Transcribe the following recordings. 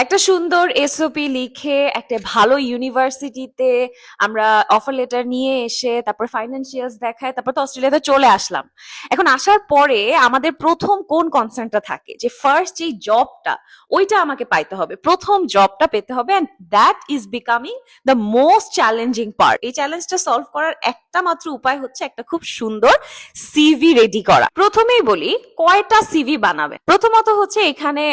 একটা সুন্দর এসওপি লিখে একটা ভালো ইউনিভার্সিটিতে আমরা অফার লেটার নিয়ে এসে তারপর ফাইন্যান্সিয়ালস দেখায় তারপর তো অস্ট্রেলিয়াতে চলে আসলাম। এখন আসার পরে আমাদের প্রথম কোন কনসার্নটা থাকে যে ফার্স্ট যেই জবটা ওইটা আমাকে পাইতে হবে, প্রথম জবটা পেতে হবে, and that is becoming the most challenging part. এই চ্যালেঞ্জটা সলভ করার একটা মাত্র উপায় হচ্ছে একটা খুব সুন্দর সিভি রেডি করা। প্রথমেই বলি কয়টা সিভি বানাবে। প্রথমত হচ্ছে এখানে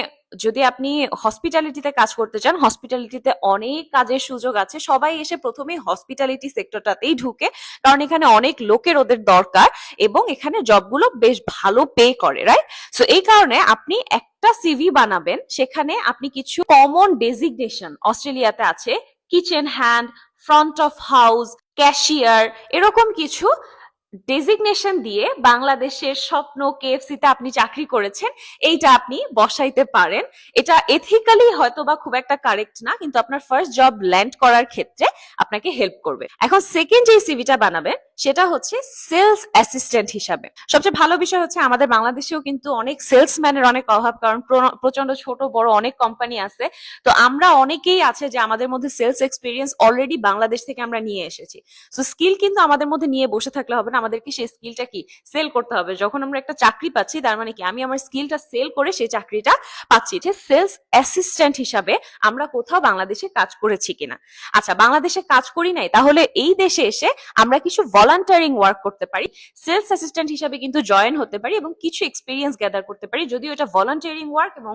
যদি আপনি হসপিটালিটিতে কাজ করতে চান, হসপিটালিটিতে অনেক কাজের সুযোগ আছে। সবাই এসে প্রথমেই হসপিটালিটি সেক্টরটাতেই ঢুকে, কারণ এখানে অনেক লোকের ওদের দরকার এবং এখানে জবগুলো বেশ ভালো পে করে, রাইট? সো এই কারণে আপনি একটা সিভি বানাবেন, সেখানে আপনি কিছু কমন ডেজিগনেশন অস্ট্রেলিয়াতে আছে, kitchen hand, front of house, cashier, এরকম কিছু ডেজিগনেশন দিয়ে বাংলাদেশের স্বপ্ন কেএফসিতে আপনি চাকরি করেছেন এইটা আপনি বসাইতে পারেন। এটা এথিক্যালি হয়তো বা খুব একটা কারেক্ট না, কিন্তু আপনার ফার্স্ট জব ল্যান্ড করার ক্ষেত্রে আপনাকে হেল্প করবে। এখন সেকেন্ড যে সিভিটা বানাবেন সেটা হচ্ছে সেলস অ্যাসিস্ট্যান্ট হিসাবে। সবচেয়ে ভালো বিষয় হচ্ছে আমাদের বাংলাদেশেও কিন্তু অনেক সেলসম্যানের অনেক অভাব, কারণ প্রচন্ড ছোট বড় অনেক কোম্পানি আছে। তো আমরা অনেকেই আছে যে আমাদের মধ্যে সেলস এক্সপিরিয়েন্স অলরেডি বাংলাদেশ থেকে আমরা নিয়ে এসেছি। সো স্কিল কিন্তু আমাদের মধ্যে নিয়ে বসে থাকলে হবে না, আমাদেরকে সেই স্কিলটা কি সেল করতে হবে। যখন আমরা একটা চাকরি পাচ্ছি তার মানে কি আমি আমার স্কিলটা সেল করে সেই চাকরিটা পাচ্ছি। যে সেলস অ্যাসিস্ট্যান্ট হিসাবে আমরা কোথাও বাংলাদেশে কাজ করেছি কিনা। আচ্ছা, বাংলাদেশে কাজ করি নাই, তাহলে এই দেশে এসে আমরা কিছু ভলান্টারিং ওয়ার্ক করতে পারি, সেলস অ্যাসিস্ট্যান্ট হিসাবে কিন্তু জয়েন হতে পারি এবং কিছু এক্সপিরিয়েন্স গ্যাদার করতে পারি। যদিও এটা ভলান্টারিং ওয়ার্ক এবং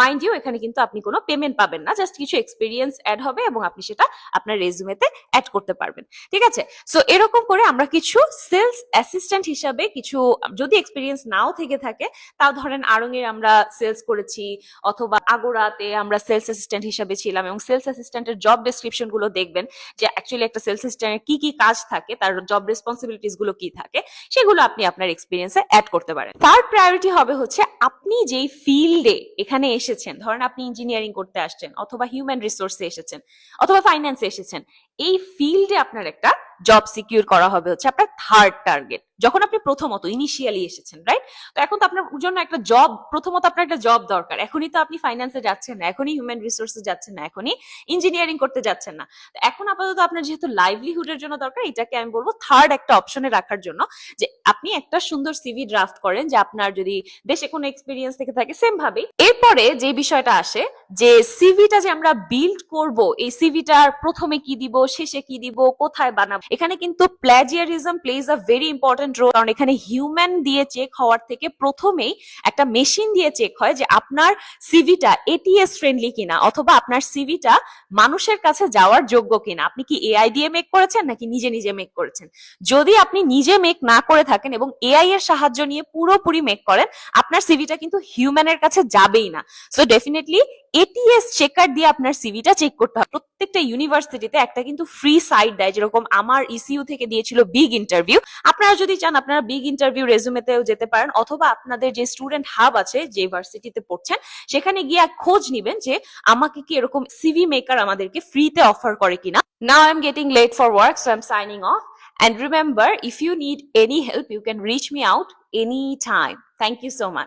মাইন্ড ইউ এখানে কিন্তু আপনি কোনো পেমেন্ট পাবেন না, জাস্ট কিছু এক্সপিরিয়েন্স অ্যাড হবে এবং আপনি সেটা আপনার রেজুমেতে অ্যাড করতে পারবেন। ঠিক আছে? সো এরকম করে আমরা কিছু সেলস অ্যাসিস্ট্যান্ট হিসাবে কিছু, যদি এক্সপিরিয়েন্স নাও থেকে থাকে তাও ধরেন আড়ং-এর আমরা সেলস করেছি অথবা আগোরাতে আমরা সেলস অ্যাসিস্ট্যান্ট হিসাবে ছিলাম, এবং সেলস অ্যাসিস্ট্যান্টের জব ডেসক্রিপশন গুলো দেখবেন যে অ্যাকচুয়ালি একটা সেলস অ্যাসিস্ট্যান্টের কি কি কাজ থাকে, তার জব রেসপন্সিবিলিটিস গুলো কি থাকে, সেগুলো আপনি আপনার এক্সপিরিয়েন্সে অ্যাড করতে পারেন। থার্ড প্রায়োরিটি হবে হচ্ছে আপনি যেই ফিল্ডে এখানে এসেছেন, ধরেন আপনি ইঞ্জিনিয়ারিং করতে আসছেন অথবা হিউম্যান রিসোর্সে এসেছেন অথবা ফাইন্যান্সে এসেছেন, এই ফিল্ডে আপনার একটা জব সিকিউর করা হবে হচ্ছে আপনার থার্ড টার্গেট। যখন আপনি প্রথমত ইনিশিয়ালি এসেছেন, রাইট? তো এখন তো আপনার জন্য একটা জব, প্রথমত আপনার একটা জব দরকার। এখনই তো আপনি ফাইন্যান্সে যাচ্ছেন না, এখনই হিউম্যান রিসোর্সে যাচ্ছেন না, এখনই ইঞ্জিনিয়ারিং করতে যাচ্ছেন না। তো এখন আপাতত আপনার যেহেতু লাইভলিহুডের জন্য দরকার, এটাকে আমি বলবো থার্ড একটা অপশনে রাখার জন্য, যে আপনি একটা সুন্দর সিভি ড্রাফট করেন, যে আপনার যদি দেশে কোনো এক্সপিরিয়েন্স থেকে থাকে সেম ভাবেই। এরপরে যে বিষয়টা আসে যে সিভিটা যে আমরা বিল্ড করব, এই সিভিটার প্রথমে কি দিব, শেষে কি দিব, কোথায় বানাবো, এখানে কিন্তু plagiarism plays a very important role. কারণ এখানে হিউম্যান দিয়ে চেক হওয়ার থেকে প্রথমেই একটা মেশিন দিয়ে চেক হয় যে আপনার সিভিটা এটিএস ফ্রেন্ডলি কিনা, অথবা আপনার সিভিটা মানুষের কাছে যাওয়ার যোগ্য কিনা। আপনি কি এআই দিয়ে মেক করেছেন নাকি নিজে নিজে মেক করেছেন? যদি আপনি নিজে মেক না করে থাকেন এবং এআই এর সাহায্য নিয়ে পুরোপুরি মেক করেন, আপনার সিভিটা কিন্তু হিউম্যানের কাছে যাবেই না। সো ডেফিনেটলি এটিএস চেকার দিয়ে আপনার সিভিটা চেক করতে হবে। প্রত্যেকটা ইউনিভার্সিটিতে একটা কিন্তু ফ্রি সাইট দেয়, যেরকম আমার ইসিইউ থেকে দিয়েছিল বিগ ইন্টারভিউ। আপনারা যদি চান আপনারা বিগ ইন্টারভিউ রেজুমেতেও যেতে পারেন, অথবা আপনাদের যে স্টুডেন্ট হাব আছে যে ভার্সিটিতে পড়ছেন সেখানে গিয়ে খোঁজ নিবেন যে আমাকে কি এরকম সিভি মেকার আমাদেরকে ফ্রিতে অফার করে কিনা। Now I am getting late for work, so I am signing off, and remember, if you need any help you can reach me out anytime. Thank you so much.